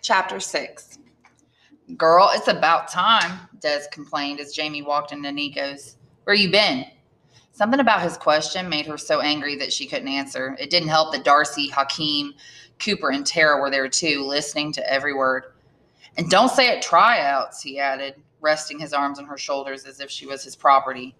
Chapter 6. Girl, it's about time, Des complained as Jamie walked into Nico's. Where you been? Something about his question made her so angry that she couldn't answer. It didn't help that Darcy, Hakeem, Cooper, and Tara were there too, listening to every word. And don't say it tryouts, he added, resting his arms on her shoulders as if she was his property.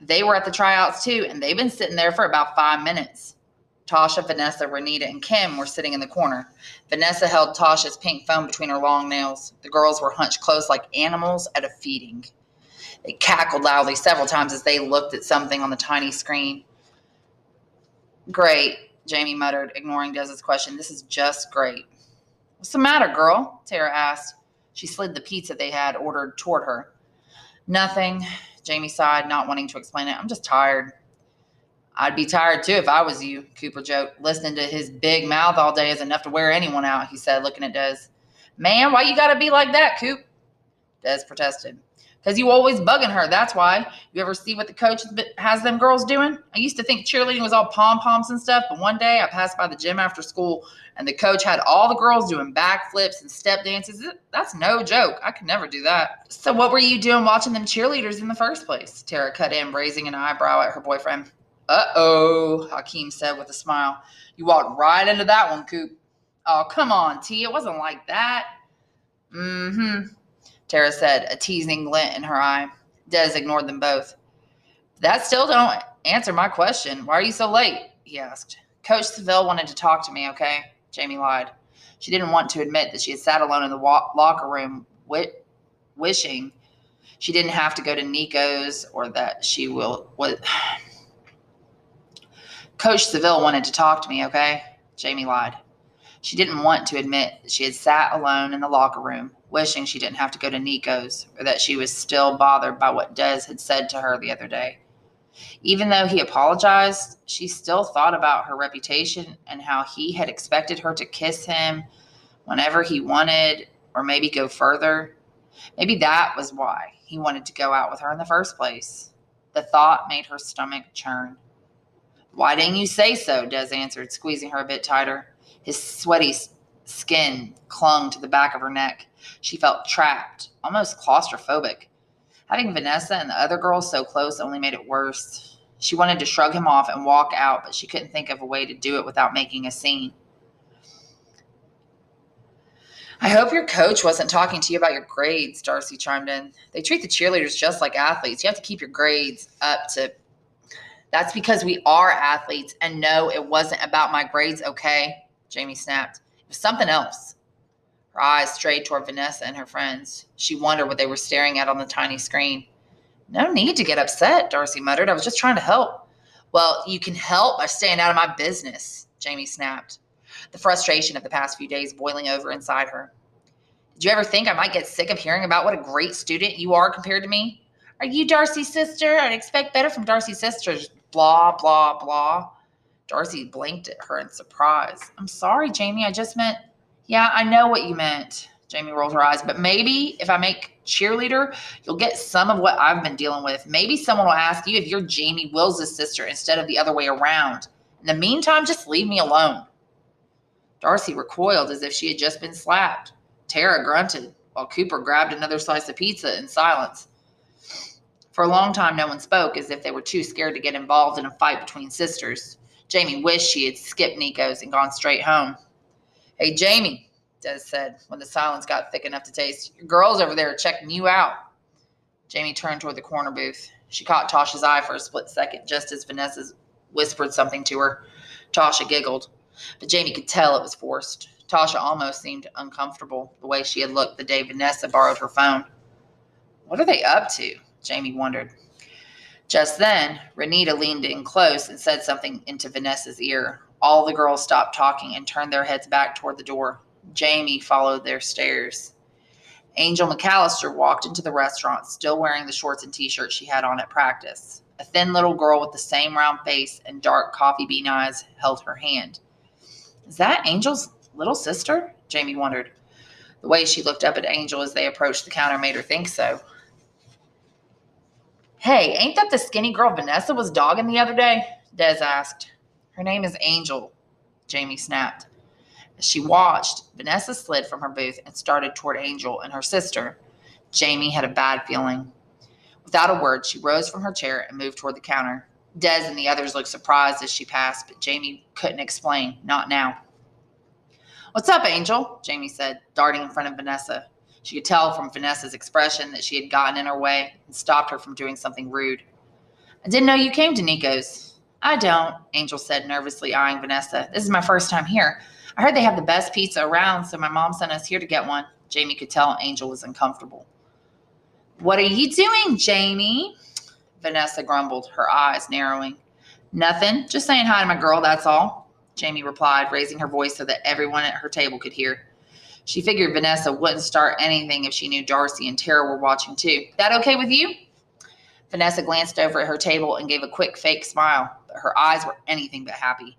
They were at the tryouts too, and they've been sitting there for about 5 minutes. Tasha, Vanessa, Renita, and Kim were sitting in the corner. Vanessa held Tasha's pink phone between her long nails. The girls were hunched close like animals at a feeding. They cackled loudly several times as they looked at something on the tiny screen. Great, Jamie muttered, ignoring Des's question. This is just great. What's the matter, girl? Tara asked. She slid the pizza they had ordered toward her. Nothing, Jamie sighed, not wanting to explain it. I'm just tired. I'd be tired too if I was you, Cooper joked. Listening to his big mouth all day is enough to wear anyone out, he said, looking at Des. Man, why you gotta be like that, Coop? Des protested. Because you always bugging her, that's why. You ever see what the coach has them girls doing? I used to think cheerleading was all pom-poms and stuff, but one day I passed by the gym after school and the coach had all the girls doing backflips and step dances. That's no joke. I could never do that. So what were you doing watching them cheerleaders in the first place? Tara cut in, raising an eyebrow at her boyfriend. Uh-oh, Hakeem said with a smile. You walked right into that one, Coop. Oh, come on, T. It wasn't like that. Mm-hmm, Tara said, a teasing glint in her eye. Des ignored them both. That still don't answer my question. Why are you so late? He asked. Coach Seville wanted to talk to me, okay? Jamie lied. She didn't want to admit that she had sat alone in the locker room wishing she didn't have to go to Nico's or that she will... Coach Seville wanted to talk to me, okay? Jamie lied. She didn't want to admit that she had sat alone in the locker room, wishing she didn't have to go to Nico's, or that she was still bothered by what Des had said to her the other day. Even though he apologized, she still thought about her reputation and how he had expected her to kiss him whenever he wanted, or maybe go further. Maybe that was why he wanted to go out with her in the first place. The thought made her stomach churn. Why didn't you say so? Des answered, squeezing her a bit tighter. His sweaty skin clung to the back of her neck. She felt trapped, almost claustrophobic. Having Vanessa and the other girls so close only made it worse. She wanted to shrug him off and walk out, but she couldn't think of a way to do it without making a scene. I hope your coach wasn't talking to you about your grades, Darcy chimed in. They treat the cheerleaders just like athletes. You have to keep your grades up to... That's because we are athletes, and no, it wasn't about my grades, okay? Jamie snapped. It was something else. Her eyes strayed toward Vanessa and her friends. She wondered what they were staring at on the tiny screen. No need to get upset, Darcy muttered. I was just trying to help. Well, you can help by staying out of my business, Jamie snapped, the frustration of the past few days boiling over inside her. Did you ever think I might get sick of hearing about what a great student you are compared to me? Are you Darcy's sister? I'd expect better from Darcy's sisters. Blah, blah, blah. Darcy blinked at her in surprise. I'm sorry, Jamie. I just meant... Yeah, I know what you meant. Jamie rolled her eyes. But maybe if I make cheerleader, you'll get some of what I've been dealing with. Maybe someone will ask you if you're Jamie Wills' sister instead of the other way around. In the meantime, just leave me alone. Darcy recoiled as if she had just been slapped. Tara grunted, while Cooper grabbed another slice of pizza in silence. For a long time, no one spoke, as if they were too scared to get involved in a fight between sisters. Jamie wished she had skipped Nico's and gone straight home. Hey, Jamie, Des said, when the silence got thick enough to taste. Your girls over there are checking you out. Jamie turned toward the corner booth. She caught Tasha's eye for a split second, just as Vanessa whispered something to her. Tasha giggled, but Jamie could tell it was forced. Tasha almost seemed uncomfortable, the way she had looked the day Vanessa borrowed her phone. What are they up to? Jamie wondered. Just then, Renita leaned in close and said something into Vanessa's ear. All the girls stopped talking and turned their heads back toward the door. Jamie followed their stares. Angel McAllister walked into the restaurant, still wearing the shorts and t-shirt she had on at practice. A thin little girl with the same round face and dark coffee bean eyes held her hand. Is that Angel's little sister? Jamie wondered. The way she looked up at Angel as they approached the counter made her think so. Hey, ain't that the skinny girl Vanessa was dogging the other day? Des asked. Her name is Angel, Jamie snapped. As she watched, Vanessa slid from her booth and started toward Angel and her sister. Jamie had a bad feeling. Without a word, she rose from her chair and moved toward the counter. Des and the others looked surprised as she passed, but Jamie couldn't explain. Not now. "What's up, Angel?" Jamie said, darting in front of Vanessa. She could tell from Vanessa's expression that she had gotten in her way and stopped her from doing something rude. "I didn't know you came to Nico's." "I don't," Angel said, nervously eyeing Vanessa. "This is my first time here. I heard they have the best pizza around, so my mom sent us here to get one." Jamie could tell Angel was uncomfortable. "What are you doing, Jamie?" Vanessa grumbled, her eyes narrowing. "Nothing. Just saying hi to my girl, that's all," Jamie replied, raising her voice so that everyone at her table could hear. She figured Vanessa wouldn't start anything if she knew Darcy and Tara were watching too. "That okay with you?" Vanessa glanced over at her table and gave a quick fake smile, but her eyes were anything but happy.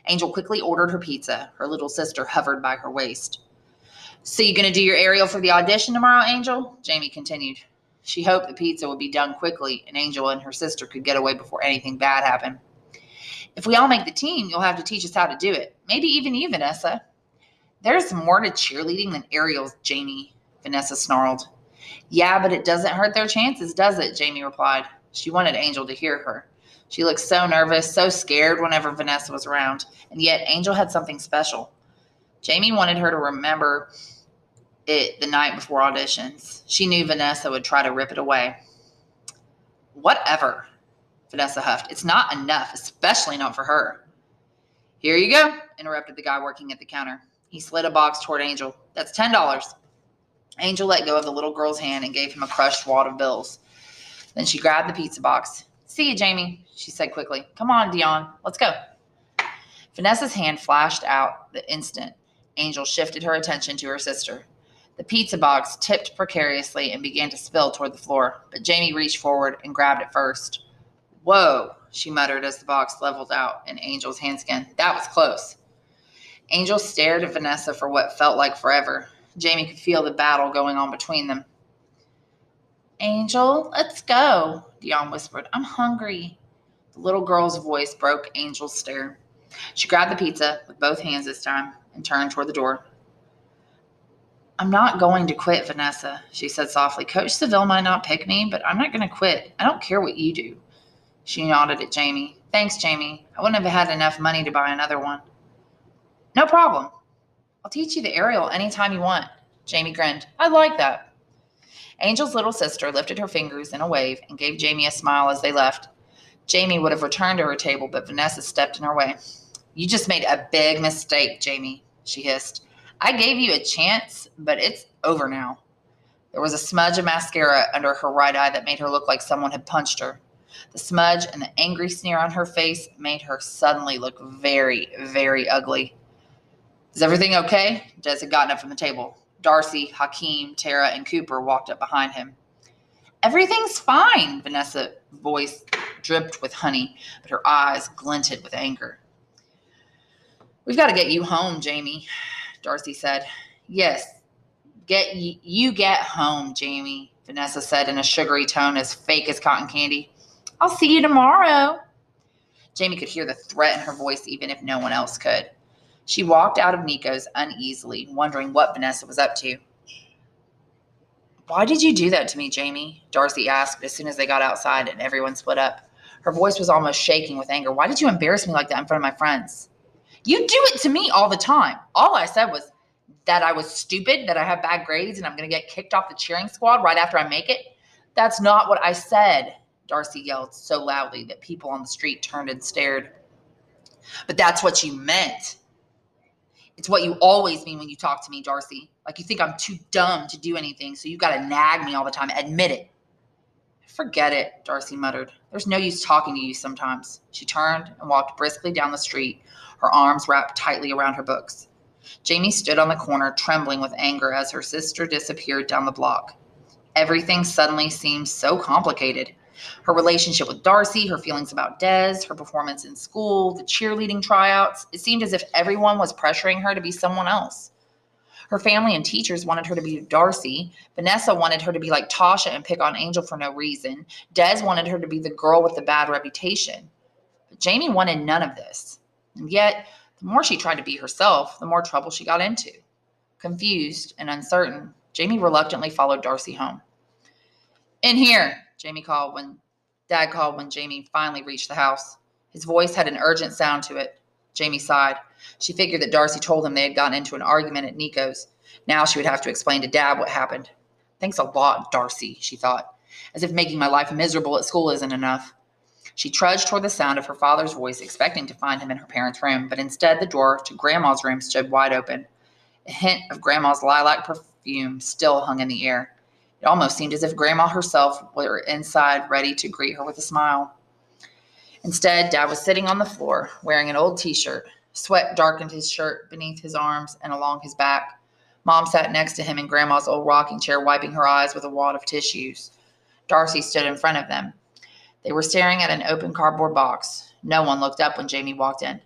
Angel quickly ordered her pizza. Her little sister hovered by her waist. "So you going to do your aerial for the audition tomorrow, Angel?" Jamie continued. She hoped the pizza would be done quickly and Angel and her sister could get away before anything bad happened. "If we all make the team, you'll have to teach us how to do it. Maybe even you, Vanessa." "There's more to cheerleading than aerials, Jamie," Vanessa snarled. "Yeah, but it doesn't hurt their chances, does it?" Jamie replied. She wanted Angel to hear her. She looked so nervous, so scared whenever Vanessa was around, and yet Angel had something special. Jamie wanted her to remember it the night before auditions. She knew Vanessa would try to rip it away. "Whatever," Vanessa huffed. "It's not enough, especially not for her." "Here you go," interrupted the guy working at the counter. He slid a box toward Angel. "That's $10. Angel let go of the little girl's hand and gave him a crushed wad of bills. Then she grabbed the pizza box. "See you, Jamie," she said quickly. "Come on, Dion, let's go." Vanessa's hand flashed out the instant Angel shifted her attention to her sister. The pizza box tipped precariously and began to spill toward the floor, but Jamie reached forward and grabbed it first. "Whoa," she muttered as the box leveled out in Angel's handskin. "That was close." Angel stared at Vanessa for what felt like forever. Jamie could feel the battle going on between them. "Angel, let's go," Dion whispered. "I'm hungry." The little girl's voice broke Angel's stare. She grabbed the pizza with both hands this time and turned toward the door. "I'm not going to quit, Vanessa," she said softly. "Coach Seville might not pick me, but I'm not going to quit. I don't care what you do." She nodded at Jamie. "Thanks, Jamie. I wouldn't have had enough money to buy another one." "No problem. I'll teach you the aerial anytime you want." Jamie grinned. "I like that." Angel's little sister lifted her fingers in a wave and gave Jamie a smile as they left. Jamie would have returned to her table, but Vanessa stepped in her way. "You just made a big mistake, Jamie," she hissed. "I gave you a chance, but it's over now." There was a smudge of mascara under her right eye that made her look like someone had punched her. The smudge and the angry sneer on her face made her suddenly look very, very ugly. "Is everything okay?" Des had gotten up from the table. Darcy, Hakeem, Tara, and Cooper walked up behind him. "Everything's fine," Vanessa's voice dripped with honey, but her eyes glinted with anger. "We've got to get you home, Jamie," Darcy said. "Yes, get home, Jamie," Vanessa said in a sugary tone as fake as cotton candy. "I'll see you tomorrow." Jamie could hear the threat in her voice even if no one else could. She walked out of Nico's uneasily, wondering what Vanessa was up to. "Why did you do that to me, Jamie?" Darcy asked as soon as they got outside and everyone split up. Her voice was almost shaking with anger. "Why did you embarrass me like that in front of my friends?" "You do it to me all the time. All I said was that I was stupid, that I have bad grades, and I'm going to get kicked off the cheering squad right after I make it." "That's not what I said," Darcy yelled so loudly that people on the street turned and stared. "But that's what you meant. It's what you always mean when you talk to me, Darcy. Like you think I'm too dumb to do anything, so you've got to nag me all the time. Admit it." "Forget it," Darcy muttered. "There's no use talking to you sometimes." She turned and walked briskly down the street, her arms wrapped tightly around her books. Jamie stood on the corner, trembling with anger as her sister disappeared down the block. Everything suddenly seemed so complicated. Her relationship with Darcy, her feelings about Des, her performance in school, the cheerleading tryouts. It seemed as if everyone was pressuring her to be someone else. Her family and teachers wanted her to be Darcy. Vanessa wanted her to be like Tasha and pick on Angel for no reason. Des wanted her to be the girl with the bad reputation. But Jamie wanted none of this. And yet, The more she tried to be herself, the more trouble she got into. Confused and uncertain, Jamie reluctantly followed Darcy home. "In here," Dad called when Jamie finally reached the house. His voice had an urgent sound to it. Jamie sighed. She figured that Darcy told him they had gotten into an argument at Nico's. Now she would have to explain to Dad what happened. "Thanks a lot, Darcy," she thought, "as if making my life miserable at school isn't enough." She trudged toward the sound of her father's voice, expecting to find him in her parents' room, but instead the door to Grandma's room stood wide open. A hint of Grandma's lilac perfume still hung in the air. It almost seemed as if Grandma herself were inside, ready to greet her with a smile. Instead, Dad was sitting on the floor, wearing an old t-shirt. Sweat darkened his shirt beneath his arms and along his back. Mom sat next to him in Grandma's old rocking chair, wiping her eyes with a wad of tissues. Darcy stood in front of them. They were staring at an open cardboard box. No one looked up when Jamie walked in.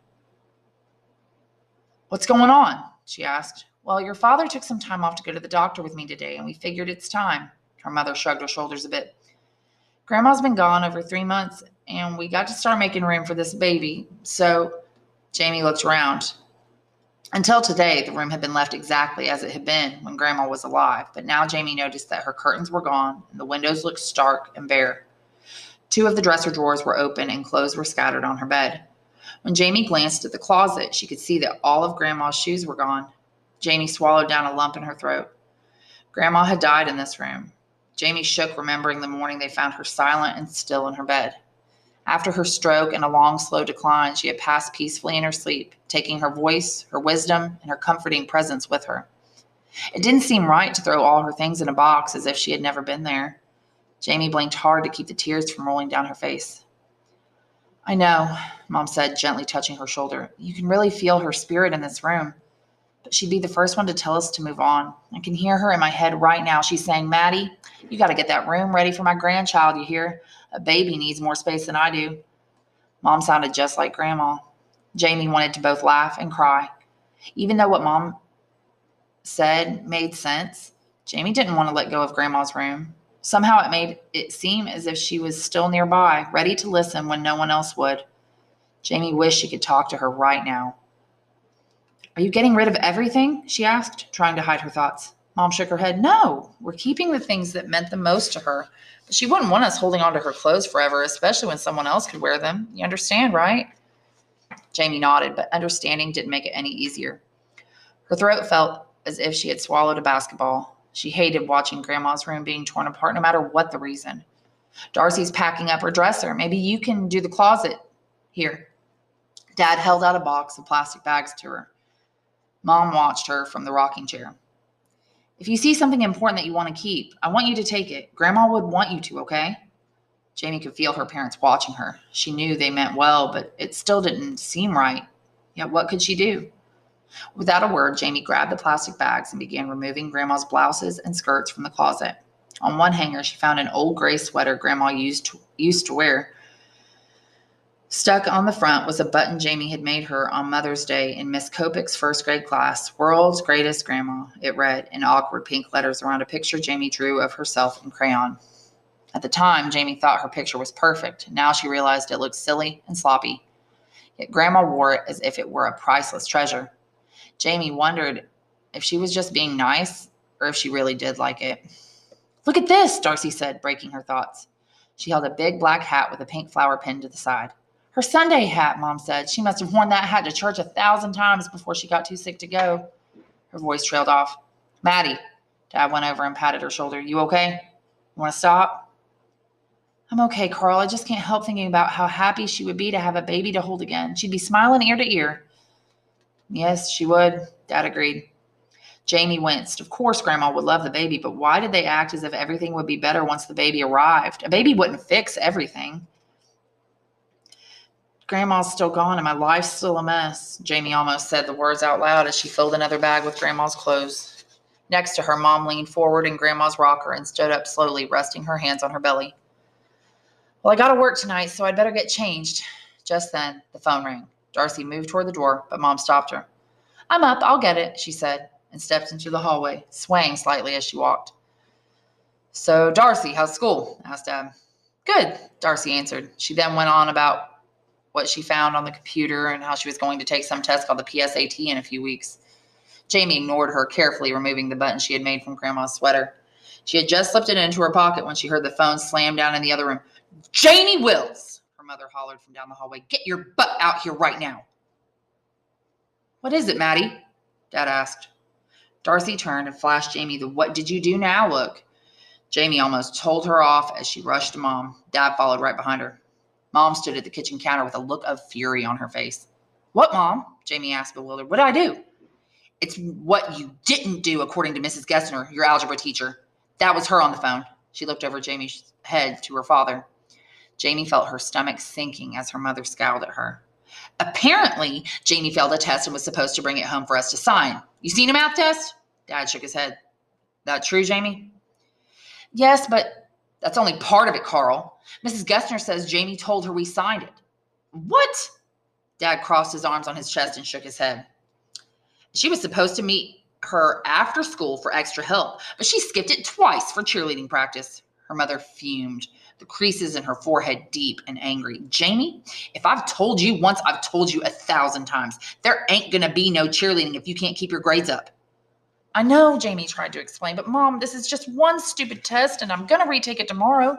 "What's going on?" she asked. "Well, your father took some time off to go to the doctor with me today, and we figured it's time." Her mother shrugged her shoulders a bit. "Grandma's been gone over 3 months, and we got to start making room for this baby. So," Jamie looked around. Until today, the room had been left exactly as it had been when Grandma was alive, but now Jamie noticed that her curtains were gone and the windows looked stark and bare. 2 of the dresser drawers were open and clothes were scattered on her bed. When Jamie glanced at the closet, she could see that all of Grandma's shoes were gone. Jamie swallowed down a lump in her throat. Grandma had died in this room. Jamie shook, remembering the morning they found her silent and still in her bed. After her stroke and a long, slow decline, she had passed peacefully in her sleep, taking her voice, her wisdom, and her comforting presence with her. It didn't seem right to throw all her things in a box as if she had never been there. Jamie blinked hard to keep the tears from rolling down her face. "I know," Mom said, gently touching her shoulder. "You can really feel her spirit in this room. But she'd be the first one to tell us to move on. I can hear her in my head right now. She's saying, 'Maddie, you got to get that room ready for my grandchild, you hear? A baby needs more space than I do.'" Mom sounded just like Grandma. Jamie wanted to both laugh and cry. Even though what Mom said made sense, Jamie didn't want to let go of Grandma's room. Somehow it made it seem as if she was still nearby, ready to listen when no one else would. Jamie wished she could talk to her right now. "Are you getting rid of everything?" she asked, trying to hide her thoughts. Mom shook her head. "No, we're keeping the things that meant the most to her. But she wouldn't want us holding on to her clothes forever, especially when someone else could wear them. You understand, right?" Jamie nodded, but understanding didn't make it any easier. Her throat felt as if she had swallowed a basketball. She hated watching Grandma's room being torn apart, no matter what the reason. "Darcy's packing up her dresser. Maybe you can do the closet. Here." Dad held out a box of plastic bags to her. Mom watched her from the rocking chair. "If you see something important that you want to keep, I want you to take it. Grandma would want you to, okay?" Jamie could feel her parents watching her. She knew they meant well, but it still didn't seem right. Yet what could she do? Without a word, Jamie grabbed the plastic bags and began removing Grandma's blouses and skirts from the closet. On one hanger, she found an old gray sweater Grandma used to wear. Stuck on the front was a button Jamie had made her on Mother's Day in Miss Kopik's first grade class. "World's Greatest Grandma," it read in awkward pink letters around a picture Jamie drew of herself in crayon. At the time, Jamie thought her picture was perfect. Now she realized it looked silly and sloppy. Yet Grandma wore it as if it were a priceless treasure. Jamie wondered if she was just being nice or if she really did like it. "Look at this," Darcy said, breaking her thoughts. She held a big black hat with a pink flower pinned to the side. "Her Sunday hat," Mom said. "She must have worn that hat to church 1,000 times before she got too sick to go." Her voice trailed off. "Maddie," Dad went over and patted her shoulder. "You okay? You want to stop?" "I'm okay, Carl. I just can't help thinking about how happy she would be to have a baby to hold again. She'd be smiling ear to ear." "Yes, she would," Dad agreed. Jamie winced. Of course Grandma would love the baby, but why did they act as if everything would be better once the baby arrived? A baby wouldn't fix everything. "Grandma's still gone and my life's still a mess." Jamie almost said the words out loud as she filled another bag with Grandma's clothes. Next to her, Mom leaned forward in Grandma's rocker and stood up slowly, resting her hands on her belly. "Well, I got to work tonight, so I'd better get changed." Just then, the phone rang. Darcy moved toward the door, but Mom stopped her. "I'm up. I'll get it," she said, and stepped into the hallway, swaying slightly as she walked. "So, Darcy, how's school?" asked Dad. "Good," Darcy answered. She then went on about what she found on the computer and how she was going to take some test called the PSAT in a few weeks. Jamie ignored her, carefully removing the button she had made from Grandma's sweater. She had just slipped it into her pocket when she heard the phone slam down in the other room. "Jamie Wills!" her mother hollered from down the hallway. "Get your butt out here right now." "What is it, Maddie?" Dad asked. Darcy turned and flashed Jamie the "what did you do now" look. Jamie almost told her off as she rushed to Mom. Dad followed right behind her. Mom stood at the kitchen counter with a look of fury on her face. "What, Mom?" Jamie asked, bewildered. "What did I do?" "It's what you didn't do, according to Mrs. Gessner, your algebra teacher." That was her on the phone. She looked over Jamie's head to her father. Jamie felt her stomach sinking as her mother scowled at her. "Apparently, Jamie failed a test and was supposed to bring it home for us to sign. You seen a math test?" Dad shook his head. "That true, Jamie?" "Yes, but that's only part of it, Carl. Mrs. Gessner says Jamie told her we signed it." "What?" Dad crossed his arms on his chest and shook his head. "She was supposed to meet her after school for extra help, but she skipped it twice for cheerleading practice." Her mother fumed, the creases in her forehead deep and angry. "Jamie, if I've told you once, I've told you 1,000 times. There ain't gonna be no cheerleading if you can't keep your grades up." "I know," Jamie tried to explain, "but Mom, this is just one stupid test and I'm gonna retake it tomorrow."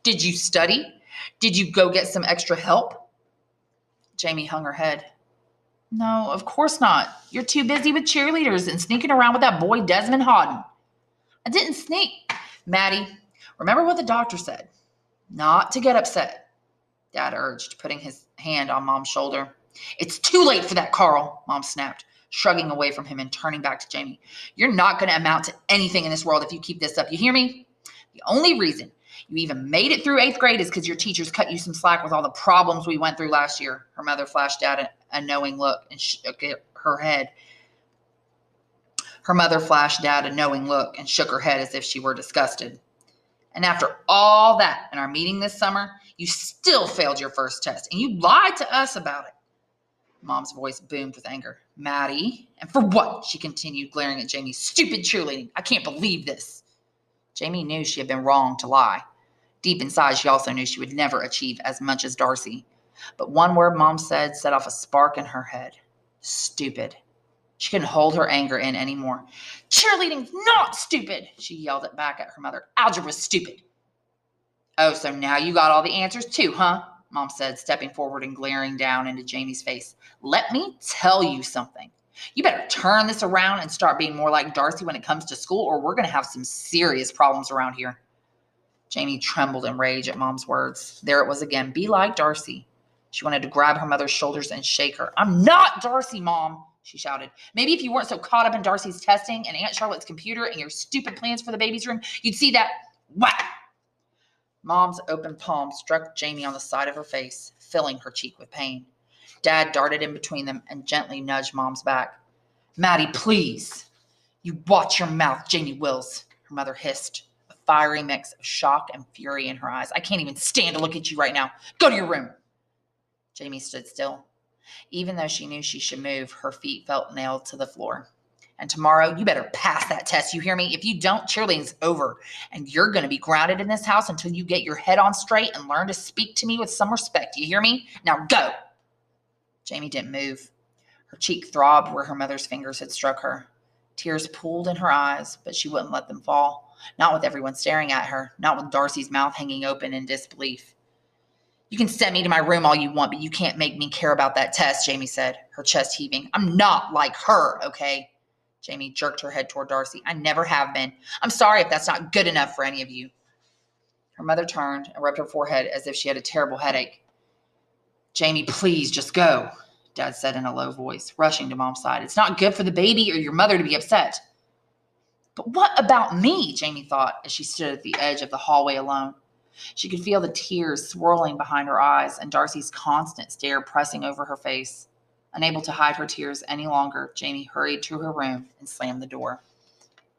"Did you study? Did you go get some extra help?" Jamie hung her head. "No, of course not. You're too busy with cheerleaders and sneaking around with that boy Desmond Hodden." "I didn't sneak." "Maddie, remember what the doctor said. Not to get upset," Dad urged, putting his hand on Mom's shoulder. "It's too late for that, Carl," Mom snapped, shrugging away from him and turning back to Jamie. "You're not going to amount to anything in this world if you keep this up. You hear me? The only reason you even made it through 8th grade is because your teachers cut you some slack with all the problems we went through last year." Her mother flashed Dad a knowing look and shook her head. Her mother flashed Dad a knowing look and shook her head as if she were disgusted. "And after all that in our meeting this summer, you still failed your first test, and you lied to us about it." Mom's voice boomed with anger. "Maddie, and for what?" she continued, glaring at Jamie. "Stupid cheerleading. I can't believe this." Jamie knew she had been wrong to lie. Deep inside, she also knew she would never achieve as much as Darcy. But one word Mom said set off a spark in her head. Stupid. She couldn't hold her anger in anymore. "Cheerleading's not stupid," she yelled it back at her mother. "Algebra's stupid." "Oh, so now you got all the answers too, huh?" Mom said, stepping forward and glaring down into Jamie's face. "Let me tell you something. You better turn this around and start being more like Darcy when it comes to school, or we're going to have some serious problems around here." Jamie trembled in rage at Mom's words. There it was again. Be like Darcy. She wanted to grab her mother's shoulders and shake her. "I'm not Darcy, Mom," she shouted. "Maybe if you weren't so caught up in Darcy's testing and Aunt Charlotte's computer and your stupid plans for the baby's room, you'd see that." Whack! Mom's open palm struck Jamie on the side of her face, filling her cheek with pain. Dad darted in between them and gently nudged Mom's back. "Maddie, please." "You watch your mouth, Jamie Wills," her mother hissed, a fiery mix of shock and fury in her eyes. "I can't even stand to look at you right now. Go to your room." Jamie stood still. Even though she knew she should move, her feet felt nailed to the floor. "And tomorrow, you better pass that test, you hear me? If you don't, cheerleading's over, and you're going to be grounded in this house until you get your head on straight and learn to speak to me with some respect. You hear me? Now go." Jamie didn't move. Her cheek throbbed where her mother's fingers had struck her. Tears pooled in her eyes, but she wouldn't let them fall. Not with everyone staring at her, not with Darcy's mouth hanging open in disbelief. "You can send me to my room all you want, but you can't make me care about that test," Jamie said, her chest heaving. "I'm not like her, okay?" Jamie jerked her head toward Darcy. "I never have been. I'm sorry if that's not good enough for any of you." Her mother turned and rubbed her forehead as if she had a terrible headache. "Jamie, please, just go," Dad said in a low voice, rushing to Mom's side. "It's not good for the baby or your mother to be upset." "But what about me?" Jamie thought as she stood at the edge of the hallway alone. She could feel the tears swirling behind her eyes and Darcy's constant stare pressing over her face. Unable to hide her tears any longer, Jamie hurried to her room and slammed the door.